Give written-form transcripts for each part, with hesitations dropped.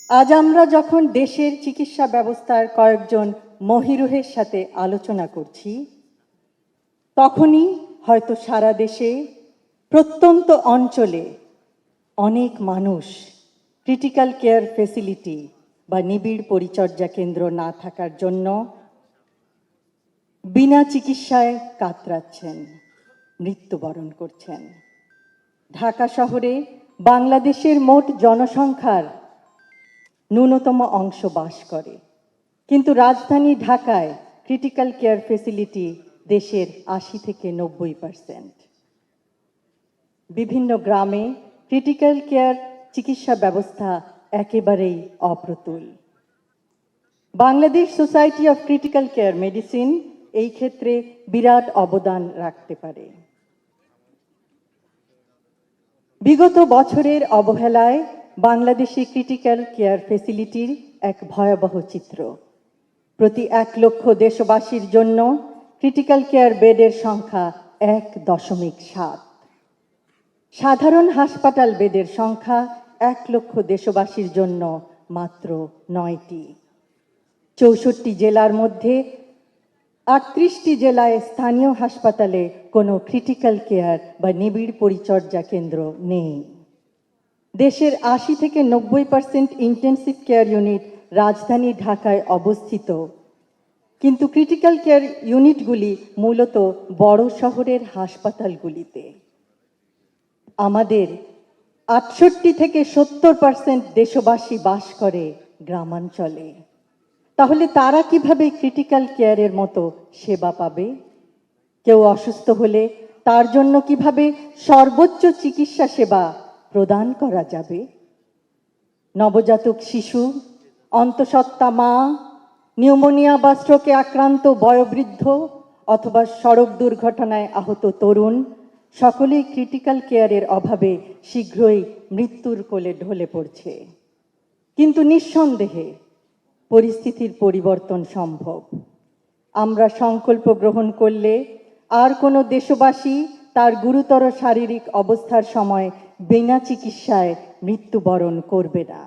আজ আমরা যখন দেশের চিকিৎসা ব্যবস্থার কয়েকজন মহিরুহের সাথে আলোচনা করছি, তখনই হয়তো সারা দেশে প্রত্যন্ত অঞ্চলে অনেক মানুষ ক্রিটিক্যাল কেয়ার ফেসিলিটি বা নিবিড় পরিচর্যা কেন্দ্র না থাকার জন্য বিনা চিকিৎসায় কাতরাচ্ছেন, মৃত্যুবরণ করছেন। ঢাকা শহরে বাংলাদেশের মোট জনসংখ্যার ন্যূনতম অংশ বাস করে, কিন্তু রাজধানী ঢাকায় ক্রিটিক্যাল কেয়ার ফেসিলিটি দেশের ৮০ থেকে ৯০%। বিভিন্ন গ্রামে ক্রিটিক্যাল কেয়ার চিকিৎসা ব্যবস্থা একেবারেই অপ্রতুল। Bangladesh society of critical care medicine এই ক্ষেত্রে বিরাট অবদান রাখতে পারে। বিগত বছরের অবহেলায় বাংলাদেশি ক্রিটিক্যাল কেয়ার ফেসিলিটির এক ভয়াবহ চিত্র। প্রতি ১ লক্ষ দেশবাসীর জন্য ক্রিটিক্যাল কেয়ার বেডের সংখ্যা ১.৭। সাধারণ হাসপাতাল বেডের সংখ্যা ১ লক্ষ দেশবাসীর জন্য মাত্র ৯টি। ৬৪ জেলার মধ্যে ৩৮টি জেলায় স্থানীয় হাসপাতালে কোনো ক্রিটিক্যাল কেয়ার বা নিবিড় পরিচর্যা কেন্দ্র নেই। দেশের ৮০ থেকে ৯০% ইন্টেন্সিভ কেয়ার ইউনিট রাজধানী ঢাকায় অবস্থিত, কিন্তু ক্রিটিক্যাল কেয়ার ইউনিটগুলি মূলত বড় শহরের হাসপাতালগুলিতে। আমাদের ৬৮ থেকে ৭০% দেশবাসী বাস করে গ্রামাঞ্চলে। তাহলে তারা কিভাবে ক্রিটিক্যাল কেয়ারের মতো সেবা পাবে? কেউ অসুস্থ হলে তার জন্য কিভাবে সর্বোচ্চ চিকিৎসা সেবা প্রদান করা যাবে? নবজাতক শিশু, অন্তঃসত্ত্বা মা, নিউমোনিয়া বা স্ট্রোকে আক্রান্ত বয়োবৃদ্ধ অথবা সড়ক দুর্ঘটনায় আহত তরুণ সকলেই ক্রিটিক্যাল কেয়ারের অভাবে শীঘ্রই মৃত্যুর কোলে ঢলে পড়ছে। কিন্তু নিঃসন্দেহে পরিস্থিতির পরিবর্তন সম্ভব। আমরা সংকল্প গ্রহণ করলে আর কোনো দেশবাসী তার গুরুতর শারীরিক অবস্থার সময় বিনা চিকিৎসায় মৃত্যুবরণ করবে না।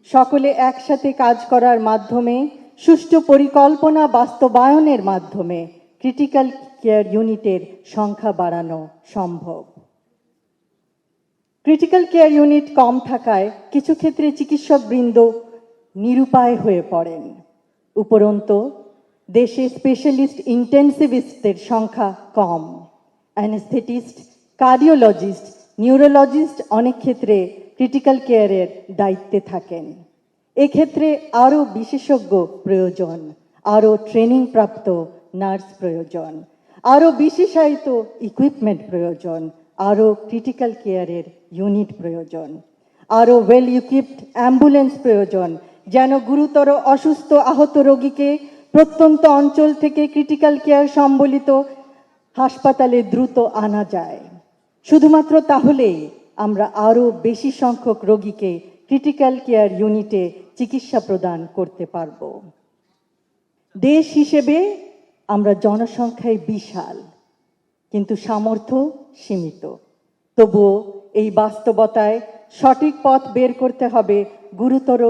সকলে একসাথে কাজ করার মাধ্যমে, সুষ্ঠু পরিকল্পনা বাস্তবায়নের মাধ্যমে ক্রিটিক্যাল কেয়ার ইউনিটের সংখ্যা বাড়ানো সম্ভব। ক্রিটিক্যাল কেয়ার ইউনিট কম থাকায় কিছু ক্ষেত্রে চিকিৎসকবৃন্দ নিরুপায় হয়ে পড়েন। উপরন্তু দেশে স্পেশালিস্ট ইন্টেন্সিভিস্টদের সংখ্যা কম। অ্যানেস্থেটিস্ট, কার্ডিওলজিস্ট, নিউরোলজিস্ট অনেক ক্ষেত্রে ক্রিটিক্যাল কেয়ারের দায়িত্বে থাকেন। এক্ষেত্রে আরও বিশেষজ্ঞ প্রয়োজন, আরও ট্রেনিংপ্রাপ্ত নার্স প্রয়োজন, আরও বিশেষায়িত ইকুইপমেন্ট প্রয়োজন, আরও ক্রিটিক্যাল কেয়ারের ইউনিট প্রয়োজন, আরও ওয়েল ইকুইপড অ্যাম্বুলেন্স প্রয়োজন, যেন গুরুতর অসুস্থ আহত রোগীকে প্রত্যন্ত অঞ্চল থেকে ক্রিটিক্যাল কেয়ার সম্বলিত হাসপাতালে দ্রুত আনা যায়। শুধুমাত্র তাহলেই আমরা আরও বেশি সংখ্যক রোগীকে ক্রিটিক্যাল কেয়ার ইউনিটে চিকিৎসা প্রদান করতে পারব। দেশ হিসেবে আমরা জনসংখ্যায় বিশাল, কিন্তু সামর্থ্য সীমিত। তবুও এই বাস্তবতায় সঠিক পথ বের করতে হবে গুরুতর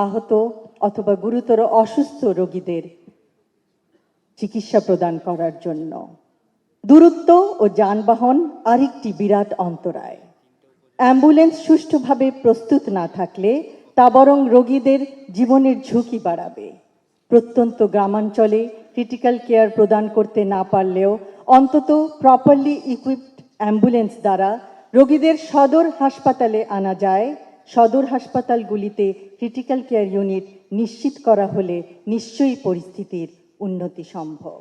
আহত অথবা গুরুতর অসুস্থ রোগীদের চিকিৎসা প্রদান করার জন্য। দূরত্ব ও যানবাহন আরেকটি বিরাট অন্তরায়। অ্যাম্বুলেন্স সুষ্ঠুভাবে প্রস্তুত না থাকলে তা বরং রোগীদের জীবনের ঝুঁকি বাড়াবে। প্রত্যন্ত গ্রামাঞ্চলে ক্রিটিক্যাল কেয়ার প্রদান করতে না পারলেও অন্তত প্রপারলি ইকুইপড অ্যাম্বুলেন্স দ্বারা রোগীদের সদর হাসপাতালে আনা যায়। সদর হাসপাতালগুলিতে ক্রিটিক্যাল কেয়ার ইউনিট নিশ্চিত করা হলে নিশ্চয়ই পরিস্থিতির উন্নতি সম্ভব।